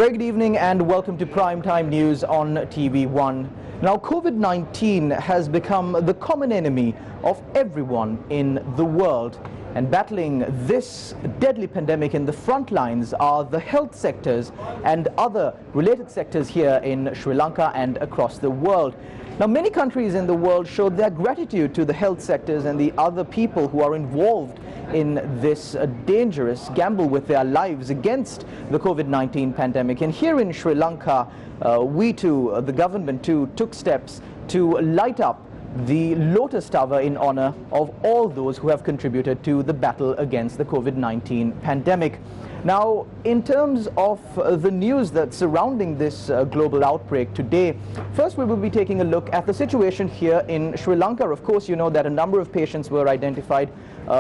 Very good evening and welcome to Primetime News on TV1. Now, COVID-19 has become the common enemy of everyone in the world. And battling this deadly pandemic in the front lines are the health sectors and other related sectors here in Sri Lanka and across the world. Now, many countries in the world showed their gratitude to the health sectors and the other people who are involved in this dangerous gamble with their lives against the COVID-19 pandemic. And here in Sri Lanka, the government too, took steps to light up the Lotus Tower in honor of all those who have contributed to the battle against the COVID-19 pandemic. Now, in terms of the news that's surrounding this global outbreak today, first we will be taking a look at the situation here in Sri Lanka. Of course, you know that a number of patients were identified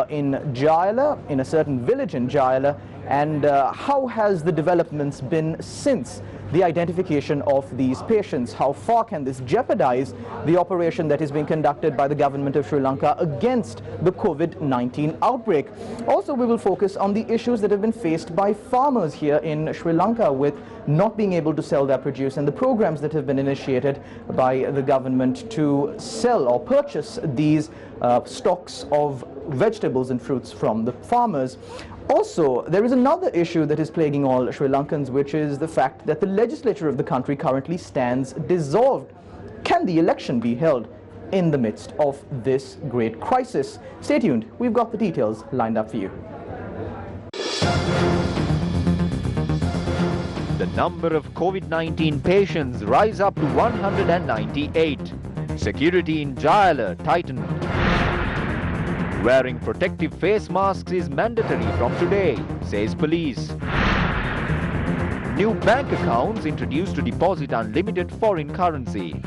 in Jayala, in a certain village in Jayala, and how has the developments been since the identification of these patients? How far can this jeopardize the operation that is being conducted by the government of Sri Lanka against the COVID-19 outbreak? Also, we will focus on the issues that have been faced by farmers here in Sri Lanka with not being able to sell their produce and the programs that have been initiated by the government to sell or purchase these stocks of vegetables and fruits from the farmers. Also, there is another issue that is plaguing all Sri Lankans, which is the fact that the legislature of the country currently stands dissolved. Can the election be held in the midst of this great crisis? Stay tuned. We've got the details lined up for you. The number of COVID-19 patients rise up to 198. Security in Jayala tightened. Wearing protective face masks is mandatory from today, says police. New bank accounts introduced to deposit unlimited foreign currency.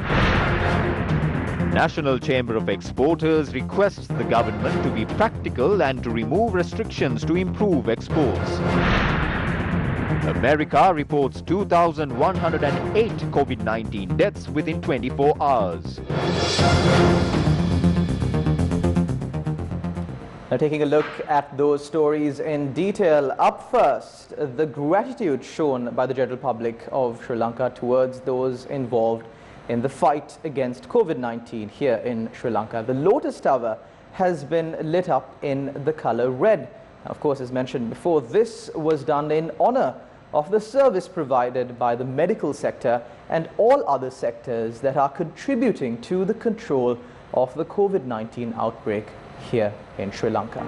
National Chamber of Exporters requests the government to be practical and to remove restrictions to improve exports. America reports 2,108 COVID-19 deaths within 24 hours. Now, taking a look at those stories in detail, up first, the gratitude shown by the general public of Sri Lanka towards those involved in the fight against COVID-19 here in Sri Lanka. The Lotus Tower has been lit up in the color red. Now, of course, as mentioned before, this was done in honor of the service provided by the medical sector and all other sectors that are contributing to the control of the COVID-19 outbreak here in Sri Lanka.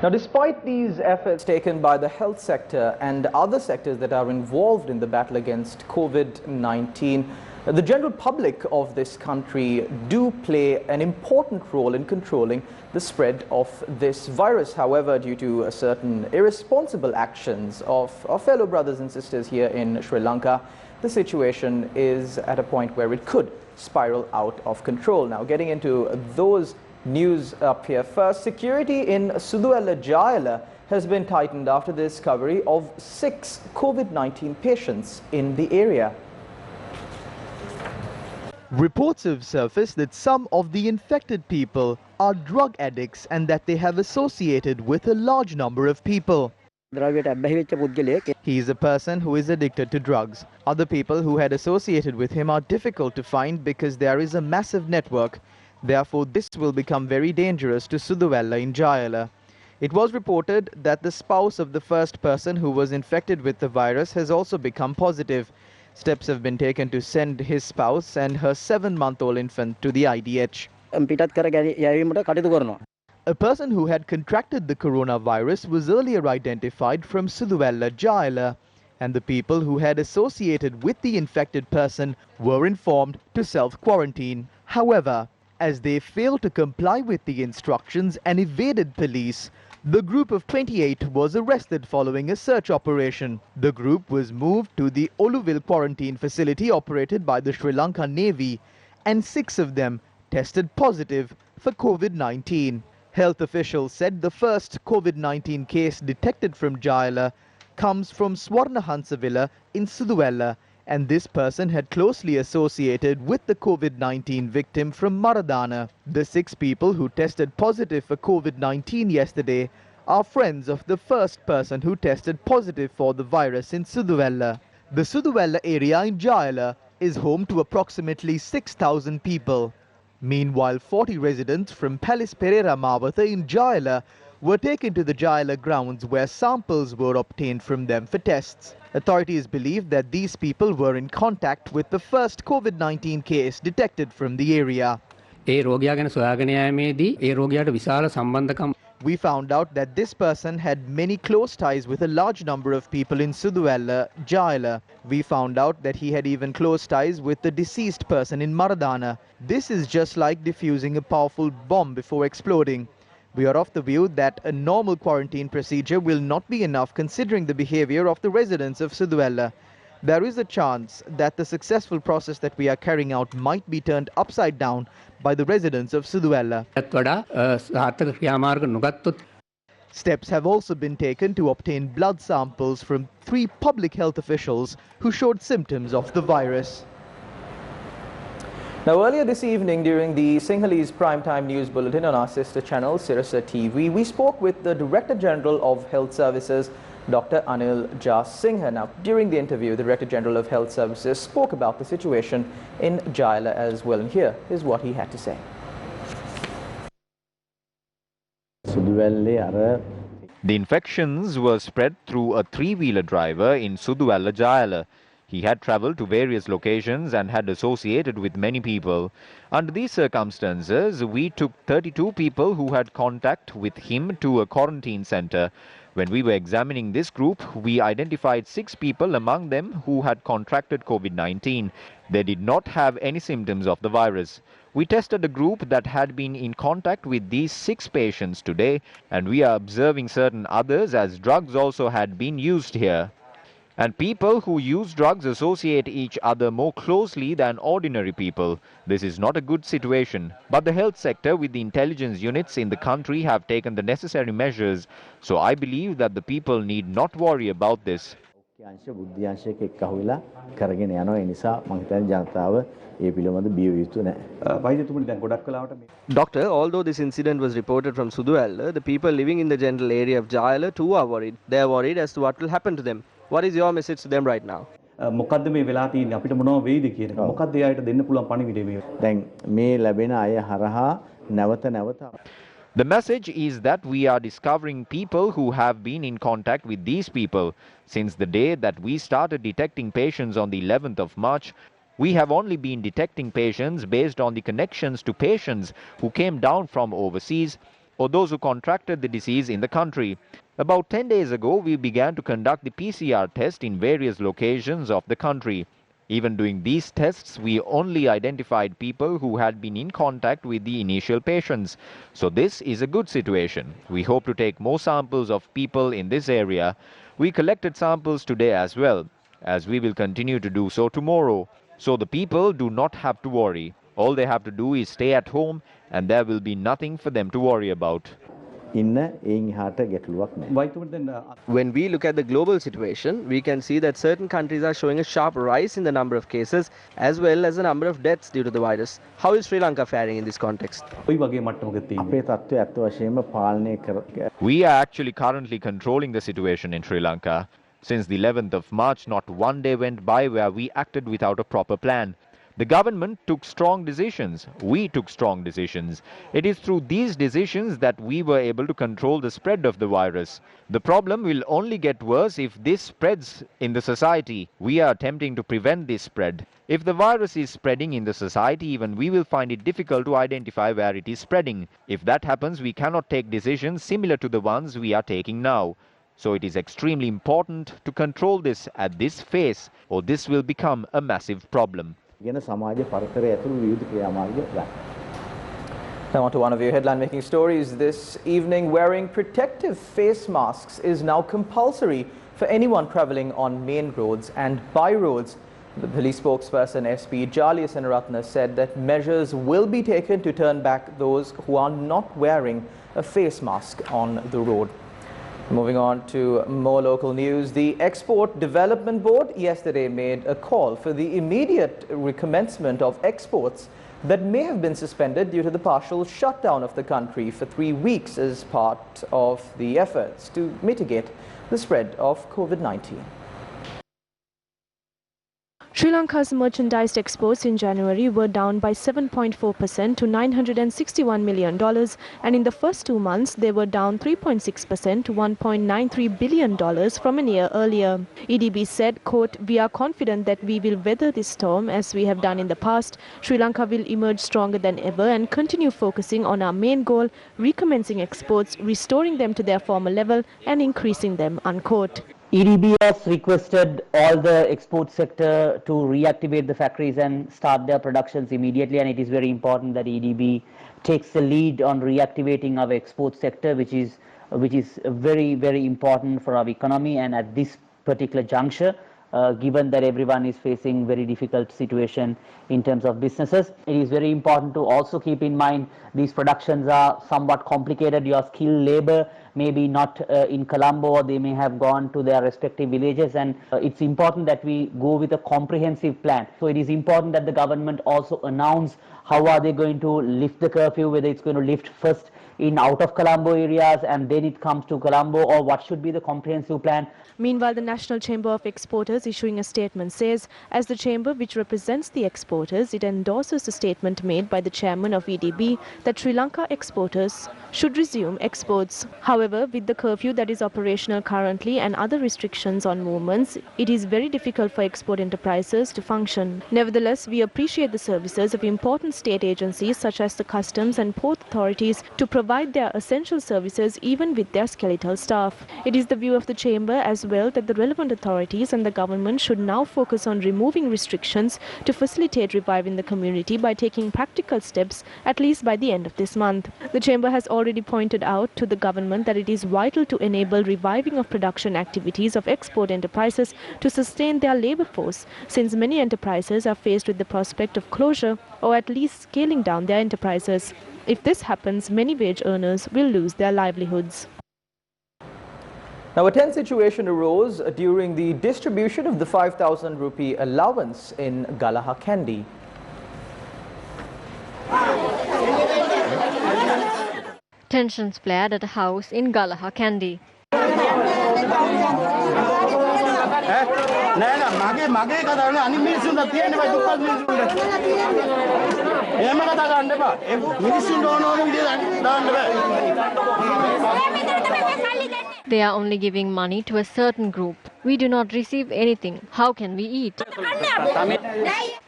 Now, despite these efforts taken by the health sector and other sectors that are involved in the battle against COVID-19, the general public of this country do play an important role in controlling the spread of this virus. However, due to certain irresponsible actions of our fellow brothers and sisters here in Sri Lanka, the situation is at a point where it could spiral out of control. Now, getting into those news up here first, security in Suduella Jayala has been tightened after the discovery of 6 COVID-19 patients in the area. Reports have surfaced that some of the infected people are drug addicts and that they have associated with a large number of people. He is a person who is addicted to drugs. Other people who had associated with him are difficult to find because there is a massive network. Therefore, this will become very dangerous to Suduella in Jayala. It was reported that the spouse of the first person who was infected with the virus has also become positive. Steps have been taken to send his spouse and her 7-month-old infant to the IDH. A person who had contracted the coronavirus was earlier identified from Suduella Jayala, and the people who had associated with the infected person were informed to self-quarantine. However, as they failed to comply with the instructions and evaded police, the group of 28 was arrested following a search operation. The group was moved to the Oluville quarantine facility operated by the Sri Lanka Navy, and 6 of them tested positive for COVID-19. Health officials said the first COVID-19 case detected from Jayala comes from Swarnahansa Villa in Suduwella, and this person had closely associated with the COVID-19 victim from Maradana. The 6 people who tested positive for COVID-19 yesterday are friends of the first person who tested positive for the virus in Suduwella. The Suduwella area in Jayala is home to approximately 6,000 people. Meanwhile, 40 residents from Palace Pereira Mawatha in Jayala were taken to the Jayala grounds where samples were obtained from them for tests. Authorities believe that these people were in contact with the first COVID-19 case detected from the area. We found out that this person had many close ties with a large number of people in Suduwella, Jayala. We found out that he had even close ties with the deceased person in Maradana. This is just like defusing a powerful bomb before exploding. We are of the view that a normal quarantine procedure will not be enough considering the behavior of the residents of Suduwella. There is a chance that the successful process that we are carrying out might be turned upside down by the residents of Suduwella. Steps have also been taken to obtain blood samples from 3 public health officials who showed symptoms of the virus. Now, earlier this evening during the Sinhalese Primetime News Bulletin on our sister channel, Sirasa TV, we spoke with the Director General of Health Services, Dr. Anil Singha. Now, during the interview, the Director General of Health Services spoke about the situation in Jayala as well. And here is what he had to say. The infections were spread through a 3-wheeler driver in Suduwella, Jayala. He had travelled to various locations and had associated with many people. Under these circumstances, we took 32 people who had contact with him to a quarantine centre. When we were examining this group, we identified 6 people among them who had contracted COVID-19. They did not have any symptoms of the virus. We tested a group that had been in contact with these 6 patients today, and we are observing certain others as drugs also had been used here. And people who use drugs associate each other more closely than ordinary people. This is not a good situation. But the health sector with the intelligence units in the country have taken the necessary measures. So I believe that the people need not worry about this. Doctor, although this incident was reported from Suduwella, the people living in the general area of Jayala too are worried. They are worried as to what will happen to them. What is your message to them right now? The message is that we are discovering people who have been in contact with these people. Since the day that we started detecting patients on the 11th of March, we have only been detecting patients based on the connections to patients who came down from overseas or those who contracted the disease in the country. About 10 days ago, we began to conduct the PCR test in various locations of the country. Even doing these tests, we only identified people who had been in contact with the initial patients. So this is a good situation. We hope to take more samples of people in this area. We collected samples today as well, as we will continue to do so tomorrow. So the people do not have to worry. All they have to do is stay at home, and there will be nothing for them to worry about. When we look at the global situation, we can see that certain countries are showing a sharp rise in the number of cases as well as the number of deaths due to the virus. How is Sri Lanka faring in this context? We are actually currently controlling the situation in Sri Lanka. Since the 11th of March, not one day went by where we acted without a proper plan. The government took strong decisions. We took strong decisions. It is through these decisions that we were able to control the spread of the virus. The problem will only get worse if this spreads in the society. We are attempting to prevent this spread. If the virus is spreading in the society, even we will find it difficult to identify where it is spreading. If that happens, we cannot take decisions similar to the ones we are taking now. So it is extremely important to control this at this phase, or this will become a massive problem. Now on to one of your headline-making stories this evening. Wearing protective face masks is now compulsory for anyone travelling on main roads and by roads. The police spokesperson SP Jali Senaratne said that measures will be taken to turn back those who are not wearing a face mask on the road. Moving on to more local news, the Export Development Board yesterday made a call for the immediate recommencement of exports that may have been suspended due to the partial shutdown of the country for 3 weeks as part of the efforts to mitigate the spread of COVID-19. Sri Lanka's merchandise exports in January were down by 7.4% to $961 million, and in the first 2 months they were down 3.6% to $1.93 billion from a year earlier. EDB said, quote, "We are confident that we will weather this storm as we have done in the past. Sri Lanka will emerge stronger than ever and continue focusing on our main goal, recommencing exports, restoring them to their former level and increasing them," unquote. EDB has requested all the export sector to reactivate the factories and start their productions immediately, and it is very important that EDB takes the lead on reactivating our export sector, which is very, very important for our economy. And at this particular juncture, given that everyone is facing very difficult situation in terms of businesses, it is very important to also keep in mind these productions are somewhat complicated. Your skilled labor may be not in Colombo, or they may have gone to their respective villages, and it's important that we go with a comprehensive plan. So it is important that the government also announce how are they going to lift the curfew, whether it's going to lift first in out of Colombo areas and then it comes to Colombo, or what should be the comprehensive plan. Meanwhile, the National Chamber of Exporters issuing a statement says, as the chamber which represents the exporters, it endorses the statement made by the chairman of EDB that Sri Lanka exporters should resume exports. However, with the curfew that is operational currently and other restrictions on movements, it is very difficult for export enterprises to function. Nevertheless, we appreciate the services of important state agencies such as the customs and port authorities to provide their essential services even with their skeletal staff. It is the view of the chamber as well that the relevant authorities and the government should now focus on removing restrictions to facilitate reviving the community by taking practical steps at least by the end of this month. The chamber has already pointed out to the government that it is vital to enable reviving of production activities of export enterprises to sustain their labor force, since many enterprises are faced with the prospect of closure or at least scaling down their enterprises. If this happens, many wage earners will lose their livelihoods. Now, a tense situation arose during the distribution of the 5,000 rupee allowance in Galahakandi. Tensions flared at a house in Galahakandi. They are only giving money to a certain group. We do not receive anything. How can we eat?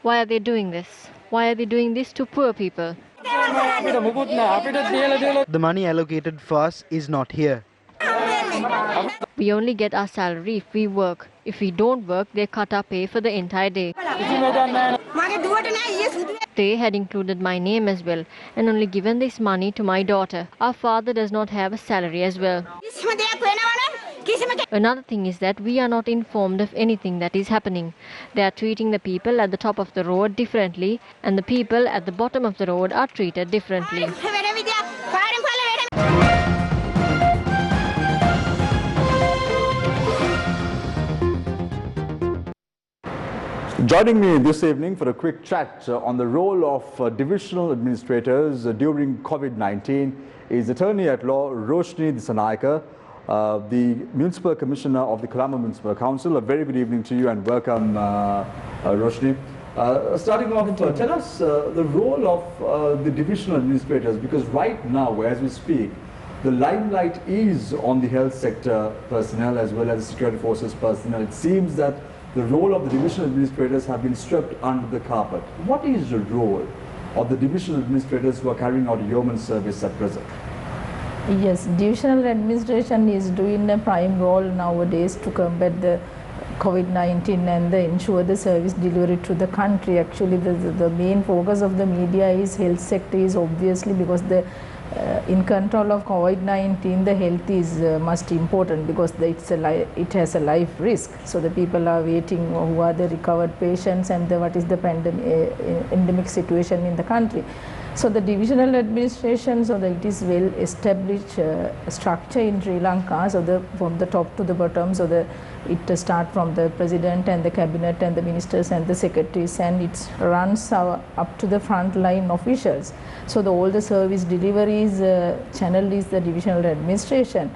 Why are they doing this? Why are they doing this to poor people? The money allocated for us is not here. We only get our salary if we work. If we don't work, they cut our pay for the entire day. They had included my name as well and only given this money to my daughter. Our father does not have a salary as well. Another thing is that we are not informed of anything that is happening. They are treating the people at the top of the road differently, and the people at the bottom of the road are treated differently. Joining me this evening for a quick chat on the role of divisional administrators during COVID-19 is Attorney at Law Roshni Dissanayake, the Municipal Commissioner of the Colombo Municipal Council. A very good evening to you and welcome, Roshni. Starting off, tell us the role of the divisional administrators, because right now, as we speak, the limelight is on the health sector personnel as well as the security forces personnel. It seems that the role of the divisional administrators have been swept under the carpet. What is the role of the divisional administrators who are carrying out yeoman service at present? Yes, divisional administration is doing a prime role nowadays to combat the COVID-19 and ensure the service delivery to the country. Actually, the main focus of the media is health sector, is obviously because the in control of COVID-19, the health is most important because it has a life risk. So the people are waiting who are the recovered patients and what is the endemic situation in the country. So the divisional administration, so that it is well established structure in Sri Lanka, so from the top to the bottom, so it starts from the president and the cabinet and the ministers and the secretaries, and it runs up to the frontline officials. So all the service deliveries channel is the divisional administration.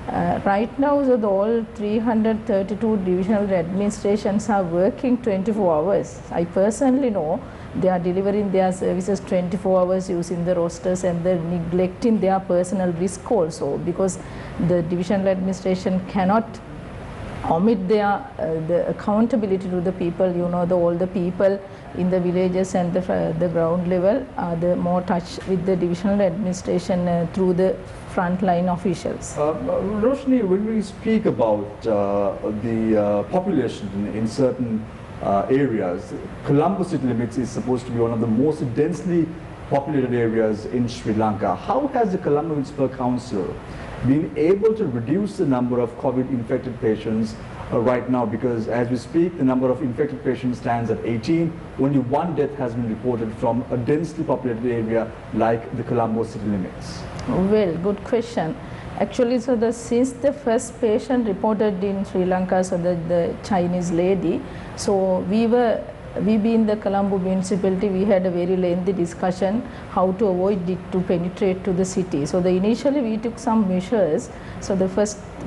Right now, so all 332 divisional administrations are working 24 hours. I personally know they are delivering their services 24 hours using the rosters, and they're neglecting their personal risk also, because the divisional administration cannot omit the accountability to the people. You know, all the people in the villages and the ground level are the more touch with the divisional administration through the frontline officials. Roshni, when we speak about the population in certain areas, Colombo city limits is supposed to be one of the most densely populated areas in Sri Lanka. How has the Colombo Municipal Council been able to reduce the number of COVID-infected patients right now? Because as we speak, the number of infected patients stands at 18. Only one death has been reported from a densely populated area like the Colombo city limits. Well, good question. Actually, so since the first patient reported in Sri Lanka, so the Chinese lady, so we being the Colombo municipality, we had a very lengthy discussion how to avoid it to penetrate to the city. So initially we took some measures. So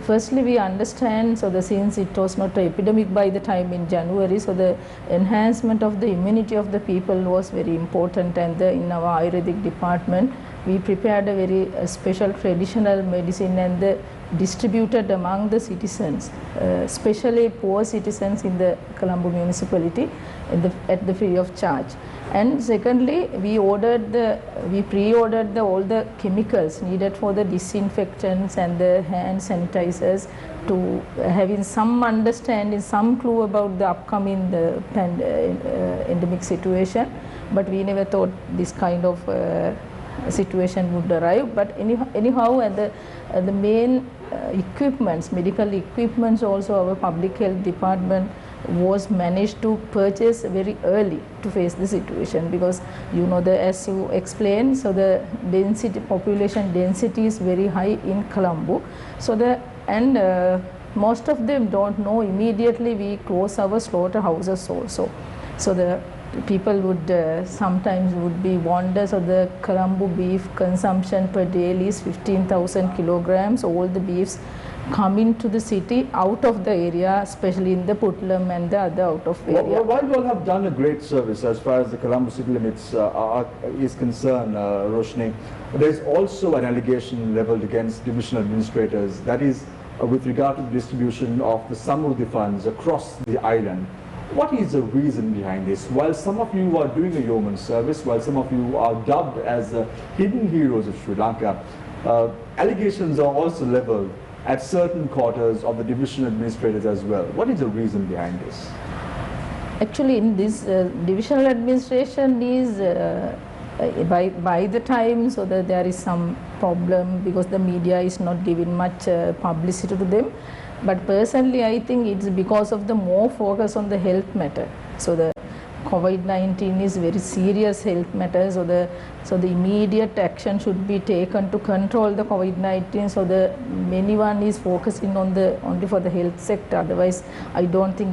firstly we understand, so since it was not an epidemic by the time in January, so the enhancement of the immunity of the people was very important, and in our Ayurvedic department we prepared a very special traditional medicine and distributed among the citizens, especially poor citizens in the Colombo municipality at the free of charge. And secondly, we pre-ordered all the chemicals needed for the disinfectants and the hand sanitizers, to having some understanding, some clue about the upcoming endemic situation. But we never thought this kind of situation would arrive. But anyhow, and the main equipments, medical equipments also, our public health department was managed to purchase very early to face the situation, because you know, as you explained, so the population density is very high in Colombo. So most of them don't know. Immediately we close our slaughterhouses also. So the people would sometimes would be wonder, so the Colombo beef consumption per day is 15,000 kilograms. All the beefs come into the city out of the area, especially in the Putlam and the other out of area. While you all have done a great service as far as the Colombo city limits is concerned, Roshni, there is also an allegation leveled against divisional administrators, that is with regard to the distribution of the Samruddhi funds across the island. What is the reason behind this? While some of you are doing a yeoman service, while some of you are dubbed as the hidden heroes of Sri Lanka, allegations are also leveled at certain quarters of the divisional administrators as well. What is the reason behind this? Actually, in this divisional administration is by the time, so that there is some problem because the media is not giving much publicity to them. But personally, I think it's because of the more focus on the health matter. So the COVID-19 is very serious health matter. So the immediate action should be taken to control the COVID-19. So anyone is focusing on only for the health sector. Otherwise, I don't think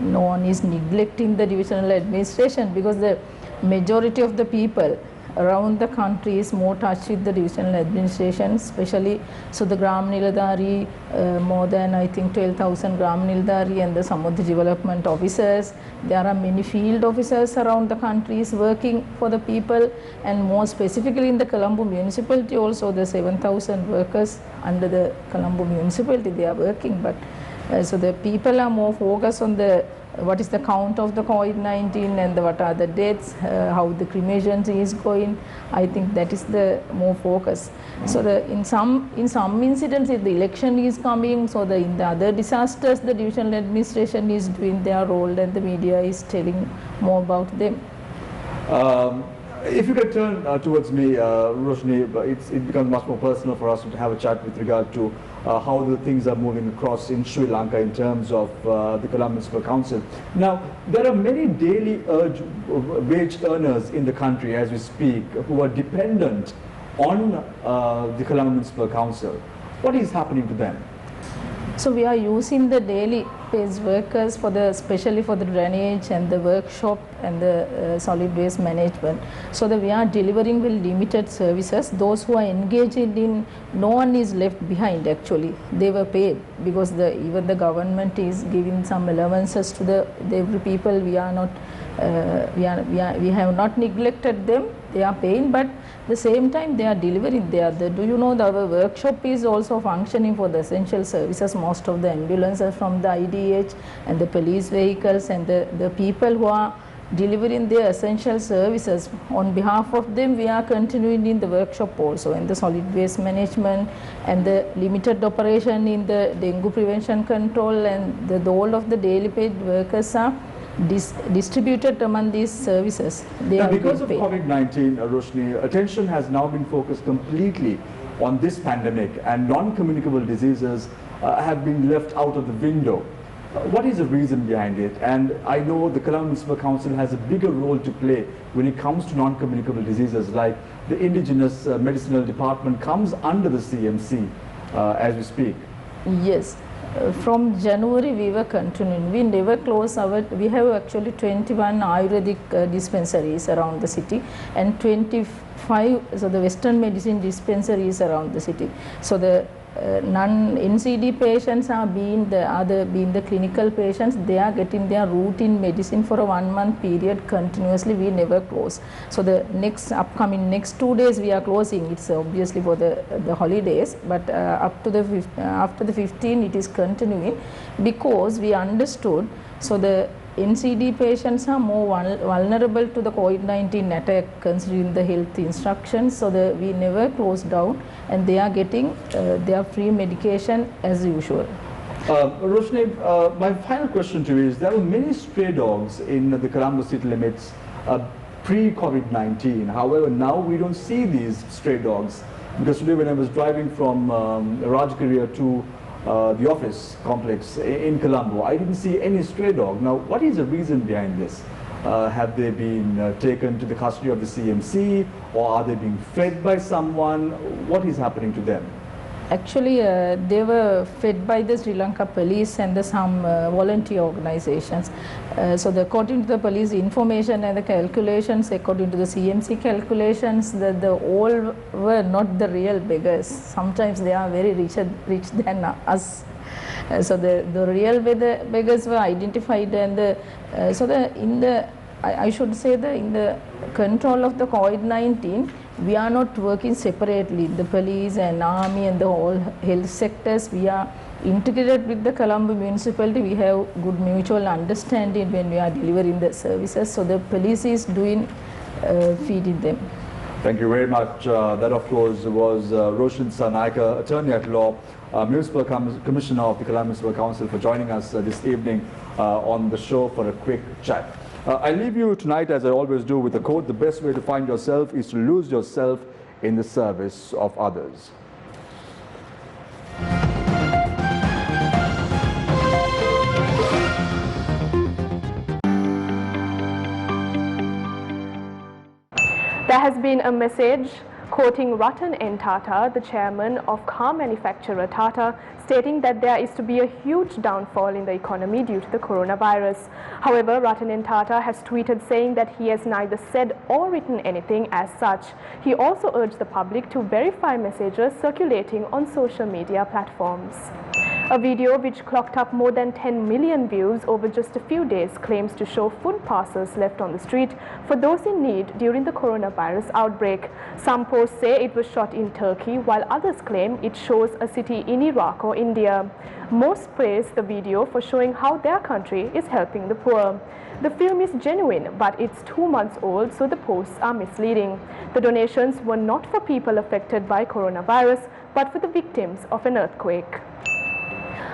no one is neglecting the divisional administration, because the majority of the people around the country is more touched with the divisional administration, especially so the Gram Niladhari, more than I think 12,000 Gram Niladhari, and some of the development officers. There are many field officers around the country is working for the people, and more specifically in the Colombo municipality also, the 7,000 workers under the Colombo municipality, they are working. But so the people are more focused on what is the count of the COVID-19 and what are the deaths, how the cremation is going. I think that is the more focus. So in some incidents, if the election is coming, so in the other disasters, the divisional administration is doing their role and the media is telling more about them. If you can turn towards me, Roshni, it becomes much more personal for us to have a chat with regard to how the things are moving across in Sri Lanka in terms of the Colombo Municipal Council. Now, there are many daily wage earners in the country as we speak who are dependent on the Colombo Municipal Council. What is happening to them? So we are using the daily wage workers especially for the drainage and the workshop and the solid waste management. So that we are delivering with limited services. Those who are engaged in, no one is left behind actually. They were paid because even the government is giving some allowances to every people. We are not, we have not neglected them. They are paying, but at the same time they are delivering. Do you know our workshop is also functioning for the essential services. Most of the ambulances from the IDH and the police vehicles and the people who are delivering their essential services, on behalf of them we are continuing in the workshop also, in the solid waste management and the limited operation in the dengue prevention control, and the all of the daily paid workers are distributed among these services. Now, because of COVID-19, Roshni, attention has now been focused completely on this pandemic, and non-communicable diseases have been left out of the window. What is the reason behind it? And I know the Colombo Municipal Council has a bigger role to play when it comes to non-communicable diseases, like the indigenous medicinal department comes under the CMC as we speak. Yes. From January we were continuing. We never close we have actually 21 Ayurvedic dispensaries around the city and 25 so the Western medicine dispensaries around the city. So the non-NCD patients are being the clinical patients, they are getting their routine medicine for a 1 month period continuously. We never close. So the next 2 days we are closing. It's obviously for the holidays, but up to after the 15 it is continuing, because we understood so the NCD patients are more vulnerable to the COVID-19 attack considering the health instructions, so we never close down and they are getting their free medication as usual. Roshni, my final question to you is, there were many stray dogs in the Colombo city limits pre-COVID-19. However, now we don't see these stray dogs, because today when I was driving from Rajgiriya to the office complex in Colombo, I didn't see any stray dog. Now, what is the reason behind this? Have they been taken to the custody of the CMC, or are they being fed by someone? What is happening to them? Actually, they were fed by the Sri Lanka police and some volunteer organizations. So according to the police information and the calculations, according to the CMC calculations, all were not the real beggars. Sometimes they are very rich than us. So the real beggars were identified, and I should say that in the control of the COVID-19, we are not working separately. The police and army and the whole health sectors, we are integrated with the Colombo municipality. We have good mutual understanding when we are delivering the services. So the police is doing feeding them. Thank you very much. That, of course, was Roshan Sanaika, attorney at law, Municipal Commissioner of the Colombo Municipal Council, for joining us this evening on the show for a quick chat. I leave you tonight, as I always do, with a quote: the best way to find yourself is to lose yourself in the service of others. There has been a message quoting Ratan N. Tata, the chairman of car manufacturer Tata, stating that there is to be a huge downfall in the economy due to the coronavirus. However, Ratan N. Tata has tweeted saying that he has neither said or written anything as such. He also urged the public to verify messages circulating on social media platforms. A video which clocked up more than 10 million views over just a few days claims to show food parcels left on the street for those in need during the coronavirus outbreak. Some posts say it was shot in Turkey, while others claim it shows a city in Iraq or India. Most praise the video for showing how their country is helping the poor. The film is genuine, but it's 2 months old, so the posts are misleading. The donations were not for people affected by coronavirus, but for the victims of an earthquake.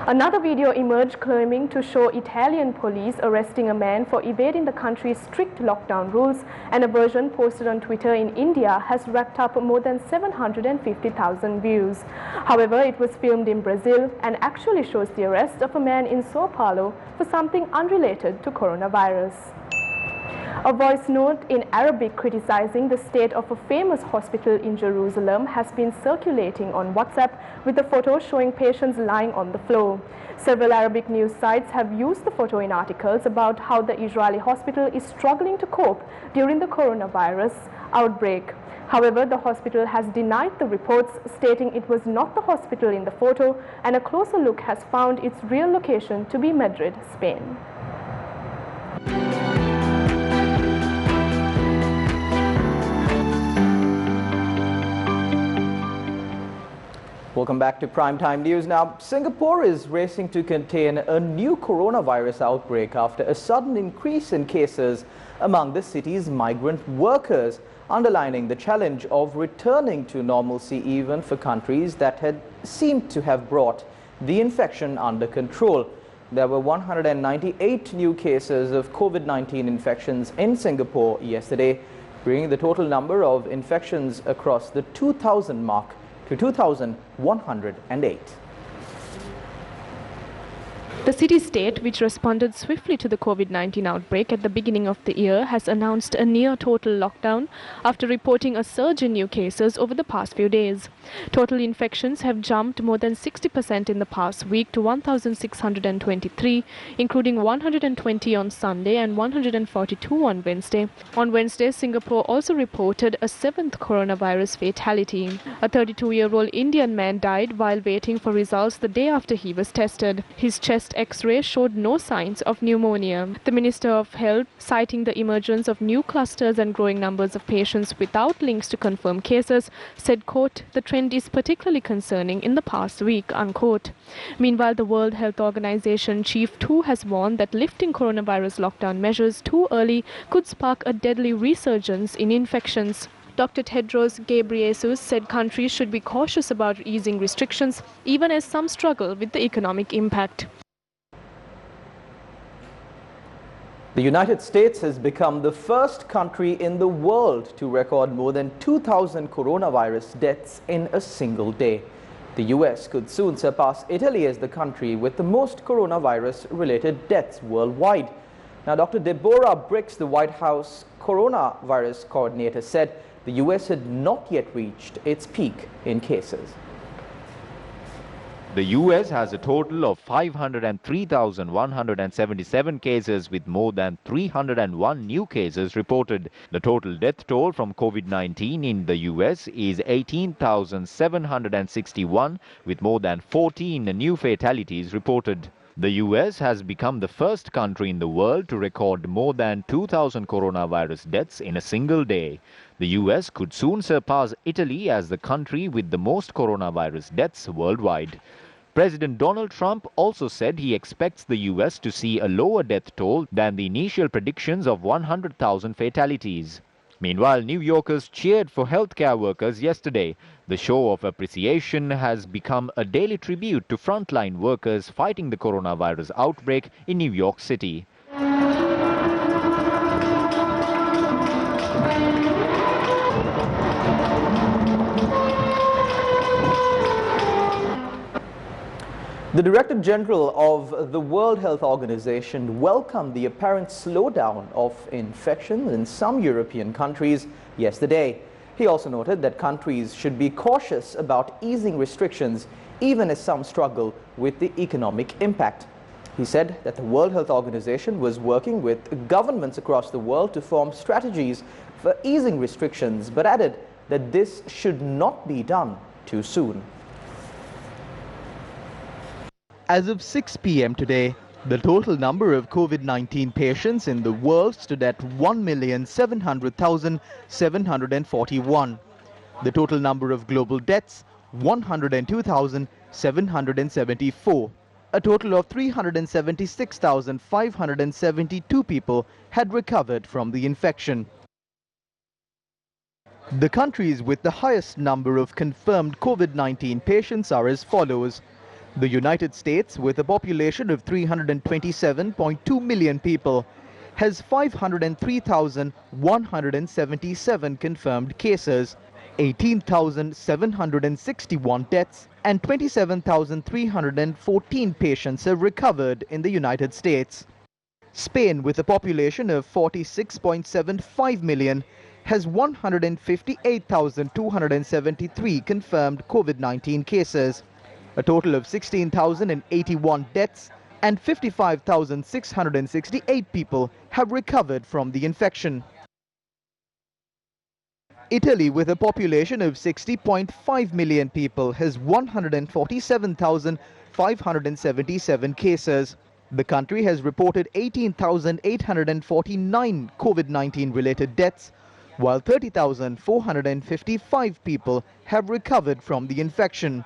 Another video emerged claiming to show Italian police arresting a man for evading the country's strict lockdown rules, and a version posted on Twitter in India has racked up more than 750,000 views. However, it was filmed in Brazil and actually shows the arrest of a man in Sao Paulo for something unrelated to coronavirus. A voice note in Arabic criticizing the state of a famous hospital in Jerusalem has been circulating on WhatsApp, with the photo showing patients lying on the floor. Several Arabic news sites have used the photo in articles about how the Israeli hospital is struggling to cope during the coronavirus outbreak. However, the hospital has denied the reports, stating it was not the hospital in the photo, and a closer look has found its real location to be Madrid, Spain. Welcome back to Primetime News. Now, Singapore is racing to contain a new coronavirus outbreak after a sudden increase in cases among the city's migrant workers, underlining the challenge of returning to normalcy even for countries that had seemed to have brought the infection under control. There were 198 new cases of COVID-19 infections in Singapore yesterday, bringing the total number of infections across the 2,000 mark to 2,108. The city-state, which responded swiftly to the COVID-19 outbreak at the beginning of the year, has announced a near-total lockdown after reporting a surge in new cases over the past few days. Total infections have jumped more than 60% in the past week to 1,623, including 120 on Sunday and 142 on Wednesday. On Wednesday, Singapore also reported a 7th coronavirus fatality. A 32-year-old Indian man died while waiting for results the day after he was tested. His chest X-ray showed no signs of pneumonia. The Minister of Health, citing the emergence of new clusters and growing numbers of patients without links to confirmed cases, said, quote, "The trend is particularly concerning in the past week," unquote. Meanwhile, the World Health Organization chief too has warned that lifting coronavirus lockdown measures too early could spark a deadly resurgence in infections. Dr. Tedros Ghebreyesus said countries should be cautious about easing restrictions, even as some struggle with the economic impact. The United States has become the first country in the world to record more than 2,000 coronavirus deaths in a single day. The US could soon surpass Italy as the country with the most coronavirus-related deaths worldwide. Now, Dr. Deborah Bricks, the White House coronavirus coordinator, said the US had not yet reached its peak in cases. The US has a total of 503,177 cases, with more than 301 new cases reported. The total death toll from COVID-19 in the US is 18,761, with more than 14 new fatalities reported. The US has become the first country in the world to record more than 2,000 coronavirus deaths in a single day. The US could soon surpass Italy as the country with the most coronavirus deaths worldwide. President Donald Trump also said he expects the US to see a lower death toll than the initial predictions of 100,000 fatalities. Meanwhile, New Yorkers cheered for healthcare workers yesterday. The show of appreciation has become a daily tribute to frontline workers fighting the coronavirus outbreak in New York City. The Director General of the World Health Organization welcomed the apparent slowdown of infections in some European countries yesterday. He also noted that countries should be cautious about easing restrictions, even as some struggle with the economic impact. He said that the World Health Organization was working with governments across the world to form strategies for easing restrictions, but added that this should not be done too soon. As of 6 p.m. today, the total number of COVID-19 patients in the world stood at 1,700,741. The total number of global deaths, 102,774. A total of 376,572 people had recovered from the infection. The countries with the highest number of confirmed COVID-19 patients are as follows: The United States, with a population of 327.2 million people, has 503,177 confirmed cases, 18,761 deaths, and 27,314 patients have recovered in the United States. Spain, with a population of 46.75 million, has 158,273 confirmed COVID-19 cases. A total of 16,081 deaths and 55,668 people have recovered from the infection. Italy, with a population of 60.5 million people, has 147,577 cases. The country has reported 18,849 COVID-19 related deaths, while 30,455 people have recovered from the infection.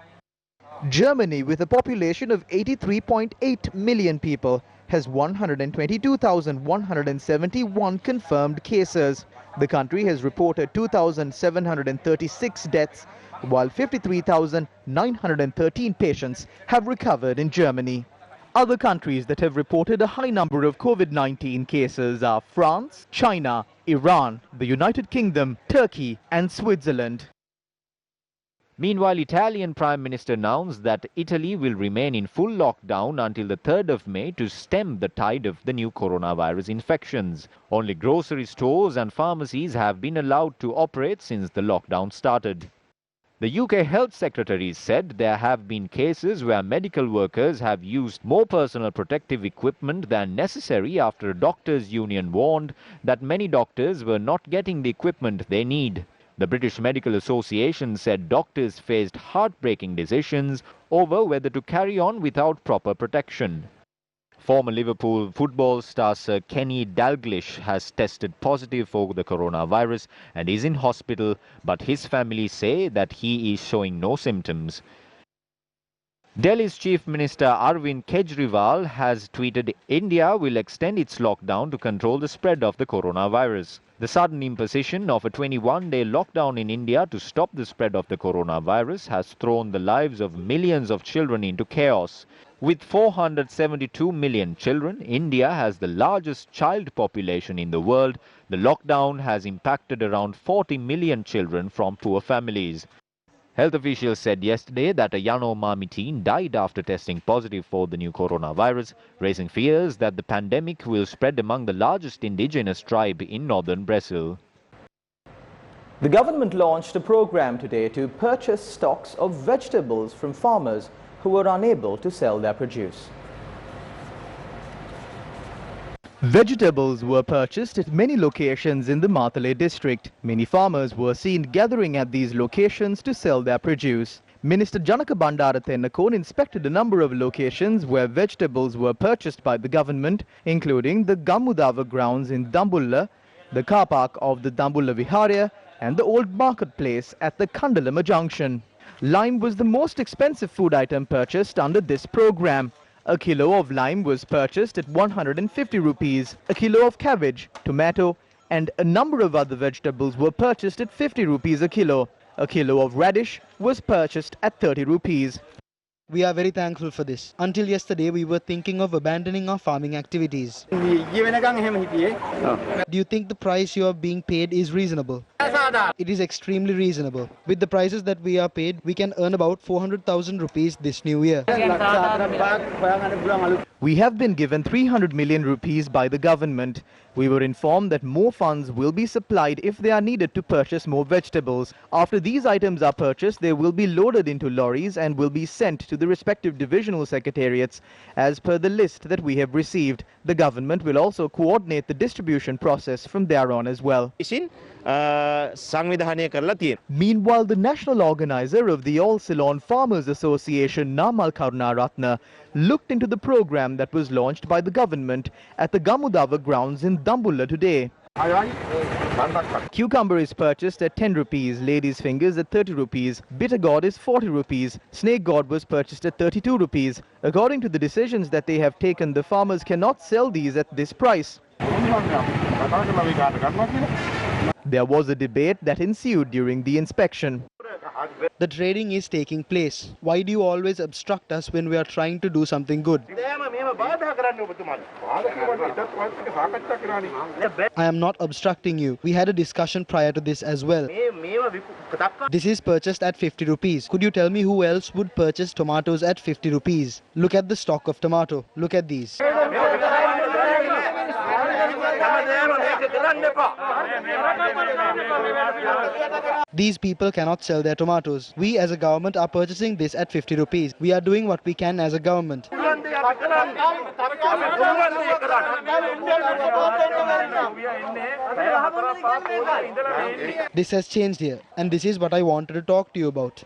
Germany, with a population of 83.8 million people, has 122,171 confirmed cases. The country has reported 2,736 deaths, while 53,913 patients have recovered in Germany. Other countries that have reported a high number of COVID-19 cases are France, China, Iran, the United Kingdom, Turkey and Switzerland. Meanwhile, Italian Prime Minister announced that Italy will remain in full lockdown until the 3rd of May to stem the tide of the new coronavirus infections. Only grocery stores and pharmacies have been allowed to operate since the lockdown started. The UK Health Secretary said there have been cases where medical workers have used more personal protective equipment than necessary after a doctors' union warned that many doctors were not getting the equipment they need. The British Medical Association said doctors faced heartbreaking decisions over whether to carry on without proper protection. Former Liverpool football star Sir Kenny Dalglish has tested positive for the coronavirus and is in hospital, but his family say that he is showing no symptoms. Delhi's Chief Minister Arvind Kejriwal has tweeted India will extend its lockdown to control the spread of the coronavirus. The sudden imposition of a 21-day lockdown in India to stop the spread of the coronavirus has thrown the lives of millions of children into chaos. With 472 million children, India has the largest child population in the world. The lockdown has impacted around 40 million children from poor families. Health officials said yesterday that a Yanomami teen died after testing positive for the new coronavirus, raising fears that the pandemic will spread among the largest indigenous tribe in northern Brazil. The government launched a program today to purchase stocks of vegetables from farmers who were unable to sell their produce. Vegetables were purchased at many locations in the Matale district. Many farmers were seen gathering at these locations to sell their produce. Minister Janaka Bandara Tennakon inspected a number of locations where vegetables were purchased by the government, including the Gamudava grounds in Dambulla, the car park of the Dambulla Viharya and the old marketplace at the Kandalama junction. Lime was the most expensive food item purchased under this program. A kilo of lime was purchased at 150 rupees. A kilo of cabbage, tomato and a number of other vegetables were purchased at 50 rupees a kilo. A kilo of radish was purchased at 30 rupees. We are very thankful for this. Until yesterday, we were thinking of abandoning our farming activities. Do you think the price you are being paid is reasonable? It is extremely reasonable. With the prices that we are paid, we can earn about 400,000 rupees this new year. We have been given 300 million rupees by the government. We were informed that more funds will be supplied if they are needed to purchase more vegetables. After these items are purchased, they will be loaded into lorries and will be sent to the respective divisional secretariats as per the list that we have received. The government will also coordinate the distribution process from there on as well. Meanwhile, the national organizer of the All Ceylon Farmers Association, Namal Karunaratna, looked into the program that was launched by the government at the Gamudava grounds in Dambulla today. Cucumber is purchased at 10 rupees, ladies' fingers at 30 rupees, bitter gourd is 40 rupees, snake gourd was purchased at 32 rupees. According to the decisions that they have taken, the farmers cannot sell these at this price. There was a debate that ensued during the inspection. The trading is taking place. Why do you always obstruct us when we are trying to do something good? I am not obstructing you. We had a discussion prior to this as well. This is purchased at 50 rupees. Could you tell me who else would purchase tomatoes at 50 rupees? Look at the stock of tomato. Look at these. These people cannot sell their tomatoes. We as a government are purchasing this at 50 rupees. We are doing what we can as a government. This has changed here, and this is what I wanted to talk to you about.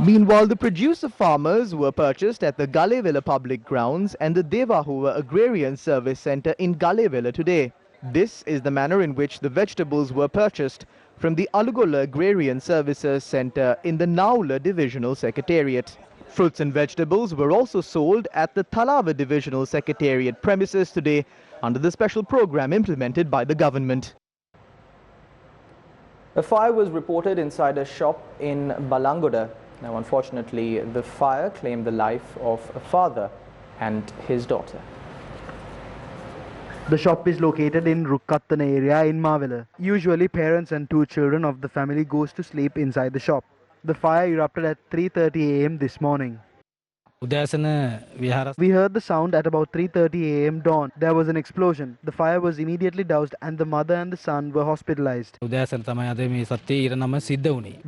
Meanwhile, the producer farmers were purchased at the Galevilla Public Grounds and the Devahuva Agrarian Service Centre in Galevilla today. This is the manner in which the vegetables were purchased from the Alugola Agrarian Services Centre in the Naula Divisional Secretariat. Fruits and vegetables were also sold at the Thalava Divisional Secretariat premises today under the special program implemented by the government. A fire was reported inside a shop in Balangoda. Now, unfortunately, the fire claimed the life of a father and his daughter. The shop is located in Rukkatana area in Mavela. Usually parents and two children of the family goes to sleep inside the shop. The fire erupted at 3:30 am this morning. We heard the sound at about 3:30 am dawn. There was an explosion. The fire was immediately doused and the mother and the son were hospitalized. The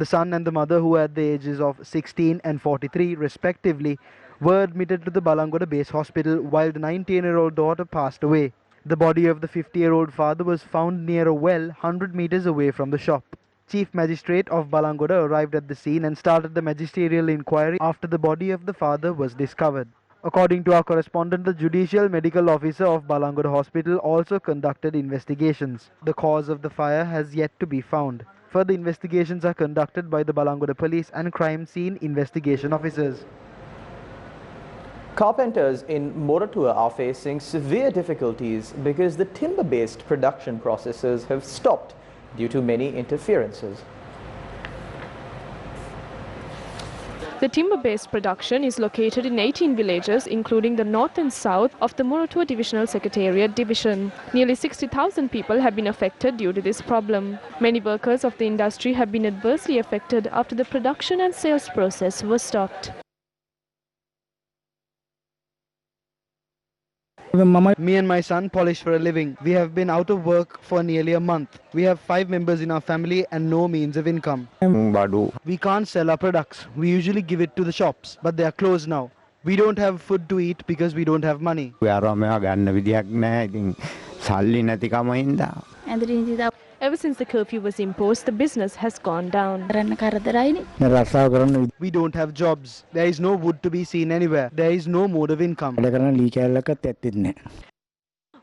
son and the mother, who at the ages of 16 and 43 respectively, were admitted to the Balangoda base hospital while the 19-year-old daughter passed away. The body of the 50-year-old father was found near a well 100 meters away from the shop. Chief Magistrate of Balangoda arrived at the scene and started the magisterial inquiry after the body of the father was discovered. According to our correspondent, the Judicial Medical Officer of Balangoda Hospital also conducted investigations. The cause of the fire has yet to be found. Further investigations are conducted by the Balangoda Police and Crime Scene Investigation Officers. Carpenters in Moratua are facing severe difficulties because the timber-based production processes have stopped due to many interferences. The timber-based production is located in 18 villages, including the north and south of the Moratua Divisional Secretariat Division. Nearly 60,000 people have been affected due to this problem. Many workers of the industry have been adversely affected after the production and sales process was stopped. Me and my son polish for a living. We have been out of work for nearly a month. We have 5 members in our family and no means of income. We can't sell our products. We usually give it to the shops, but they are closed now. We don't have food to eat because we don't have money. Ever since the curfew was imposed, the business has gone down. We don't have jobs. There is no wood to be seen anywhere. There is no mode of income.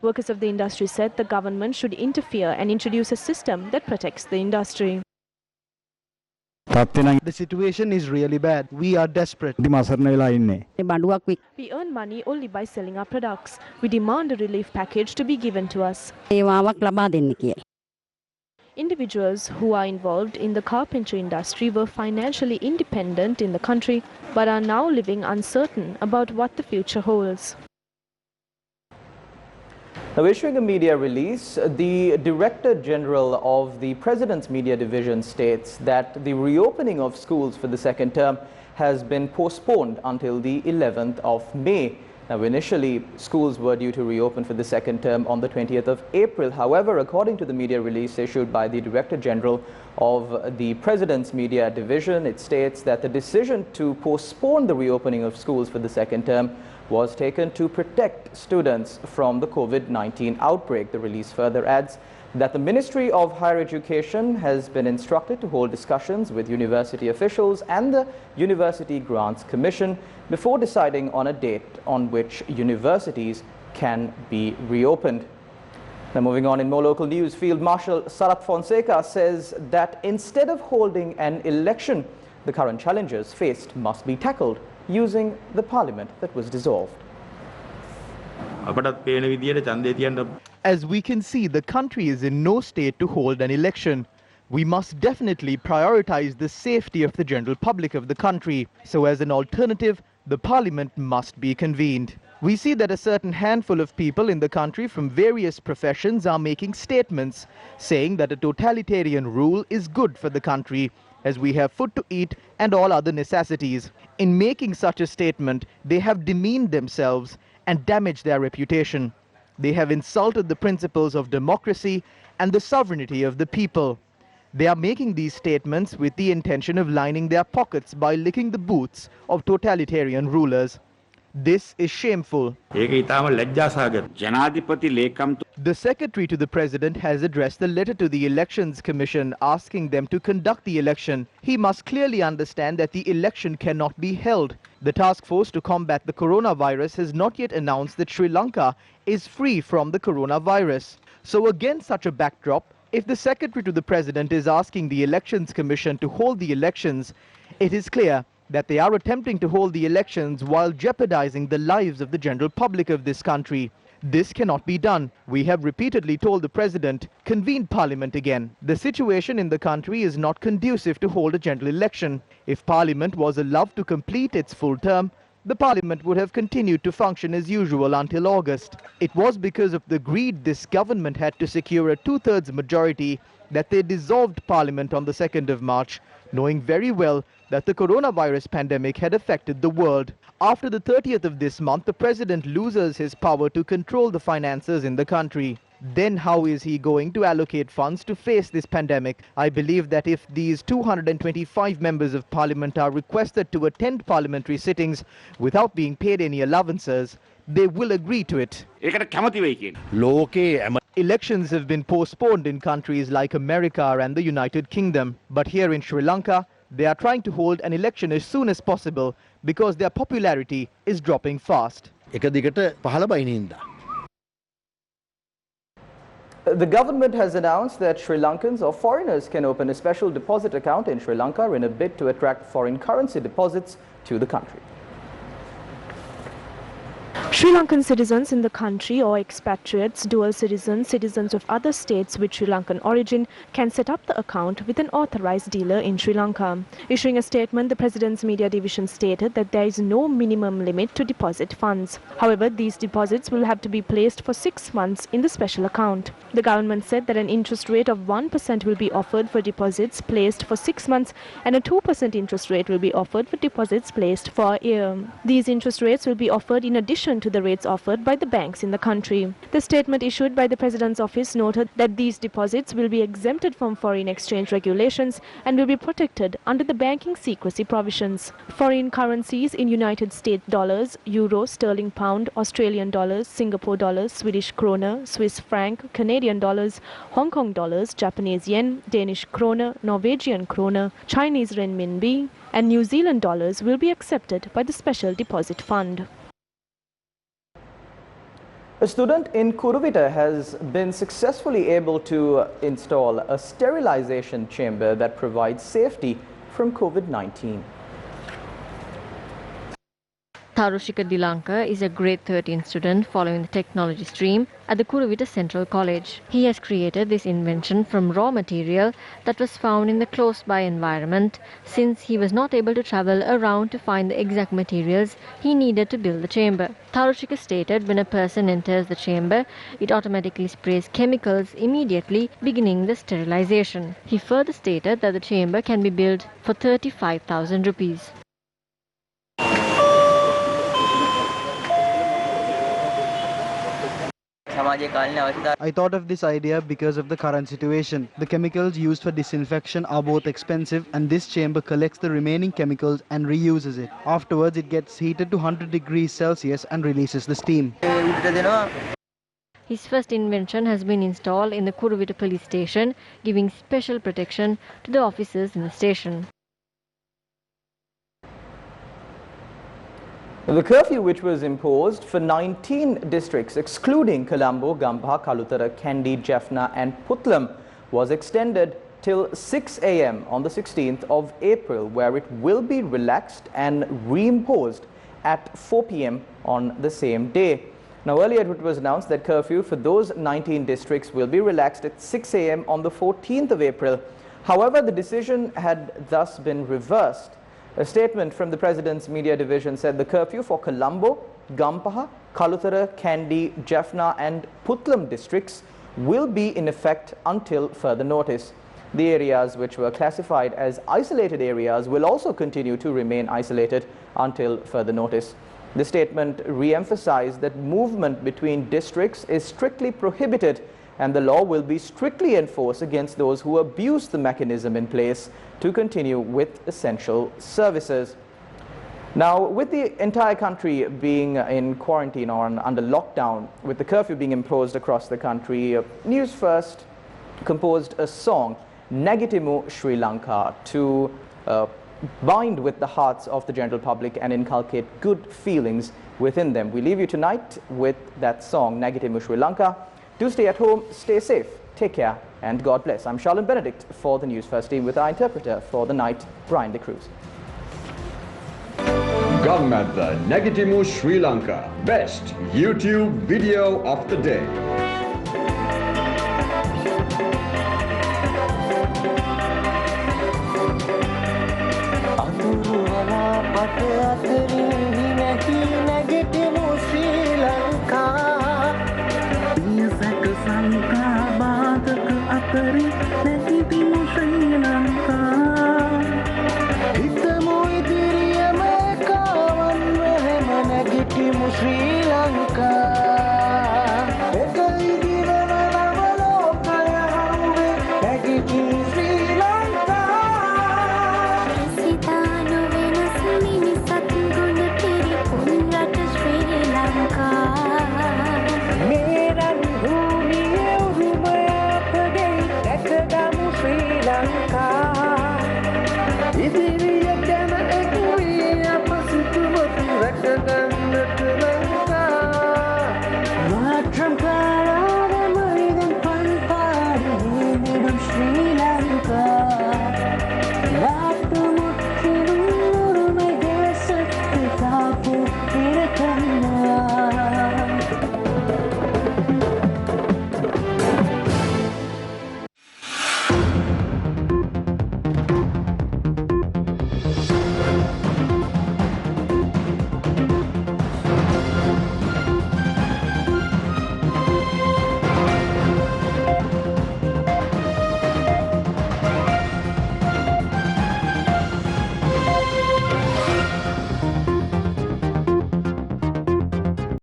Workers of the industry said the government should interfere and introduce a system that protects the industry. The situation is really bad. We are desperate. We earn money only by selling our products. We demand a relief package to be given to us. Individuals who are involved in the carpentry industry were financially independent in the country but are now living uncertain about what the future holds. Now, issuing a media release, the Director General of the President's Media Division states that the reopening of schools for the second term has been postponed until the 11th of May. Now, initially, schools were due to reopen for the second term on the 20th of April. However, according to the media release issued by the Director General of the President's Media Division, it states that the decision to postpone the reopening of schools for the second term was taken to protect students from the COVID-19 outbreak. The release further adds that the Ministry of Higher Education has been instructed to hold discussions with university officials and the University Grants Commission before deciding on a date on which universities can be reopened. Now, moving on in more local news, Field Marshal Sarat Fonseca says that instead of holding an election, the current challenges faced must be tackled using the parliament that was dissolved. As we can see, the country is in no state to hold an election. We must definitely prioritize the safety of the general public of the country. So as an alternative, the parliament must be convened. We see that a certain handful of people in the country from various professions are making statements saying that a totalitarian rule is good for the country, as we have food to eat and all other necessities. In making such a statement, they have demeaned themselves and damaged their reputation. They have insulted the principles of democracy and the sovereignty of the people. They are making these statements with the intention of lining their pockets by licking the boots of totalitarian rulers. This is shameful. The Secretary to the President has addressed a letter to the Elections Commission asking them to conduct the election. He must clearly understand that the election cannot be held. The task force to combat the coronavirus has not yet announced that Sri Lanka is free from the coronavirus. So against such a backdrop, if the Secretary to the President is asking the Elections Commission to hold the elections, it is clear that they are attempting to hold the elections while jeopardizing the lives of the general public of this country. This cannot be done. We have repeatedly told the President, convene Parliament again. The situation in the country is not conducive to hold a general election. If Parliament was allowed to complete its full term, the Parliament would have continued to function as usual until August. It was because of the greed this government had to secure a two-thirds majority that they dissolved Parliament on the 2nd of March, knowing very well that the coronavirus pandemic had affected the world. After the 30th of this month, the President loses his power to control the finances in the country. Then how is he going to allocate funds to face this pandemic? I believe that if these 225 members of Parliament are requested to attend parliamentary sittings without being paid any allowances, they will agree to it. Elections have been postponed in countries like America and the United Kingdom. But here in Sri Lanka, they are trying to hold an election as soon as possible because their popularity is dropping fast. The government has announced that Sri Lankans or foreigners can open a special deposit account in Sri Lanka in a bid to attract foreign currency deposits to the country. Sri Lankan citizens in the country or expatriates, dual citizens, citizens of other states with Sri Lankan origin can set up the account with an authorized dealer in Sri Lanka. Issuing a statement, the President's media division stated that there is no minimum limit to deposit funds. However, these deposits will have to be placed for 6 months in the special account. The government said that an interest rate of 1% will be offered for deposits placed for 6 months and a 2% interest rate will be offered for deposits placed for a year. These interest rates will be offered in addition to the rates offered by the banks in the country. The statement issued by the President's office noted that these deposits will be exempted from foreign exchange regulations and will be protected under the banking secrecy provisions. Foreign currencies in United States dollars, euro, sterling pound, Australian dollars, Singapore dollars, Swedish krona, Swiss franc, Canadian dollars, Hong Kong dollars, Japanese yen, Danish krona, Norwegian krona, Chinese renminbi, and New Zealand dollars will be accepted by the Special Deposit Fund. A student in Kuruvita has been successfully able to install a sterilization chamber that provides safety from COVID-19. Tharushika Dilanka is a grade 13 student following the technology stream at the Kuruvita Central College. He has created this invention from raw material that was found in the close-by environment since he was not able to travel around to find the exact materials he needed to build the chamber. Tharushika stated when a person enters the chamber, it automatically sprays chemicals immediately, beginning the sterilization. He further stated that the chamber can be built for 35,000 rupees. I thought of this idea because of the current situation. The chemicals used for disinfection are both expensive and this chamber collects the remaining chemicals and reuses it. Afterwards, it gets heated to 100 degrees Celsius and releases the steam. His first invention has been installed in the Kuruvita police station, giving special protection to the officers in the station. The curfew, which was imposed for 19 districts excluding Colombo, Gambha, Kalutara, Kandy, Jaffna and Putlam, was extended till 6 a.m. on the 16th of April, where it will be relaxed and reimposed at 4 p.m. on the same day. Now, earlier it was announced that curfew for those 19 districts will be relaxed at 6 a.m. on the 14th of April. However, the decision had thus been reversed. A statement from the President's media division said the curfew for Colombo, Gampaha, Kalutara, Kandy, Jaffna and Putlam districts will be in effect until further notice. The areas which were classified as isolated areas will also continue to remain isolated until further notice. The statement re-emphasized that movement between districts is strictly prohibited and the law will be strictly enforced against those who abuse the mechanism in place to continue with essential services. Now, with the entire country being in quarantine or under lockdown, with the curfew being imposed across the country, News First composed a song, Negitimu Sri Lanka, to bind with the hearts of the general public and inculcate good feelings within them. We leave you tonight with that song, Negitimu Sri Lanka. Do stay at home, stay safe, take care, and God bless. I'm Charlene Benedict for the News First team with our interpreter for the night, Brian De Cruz. Gammadda Negitimu Sri Lanka, best YouTube video of the day. Sri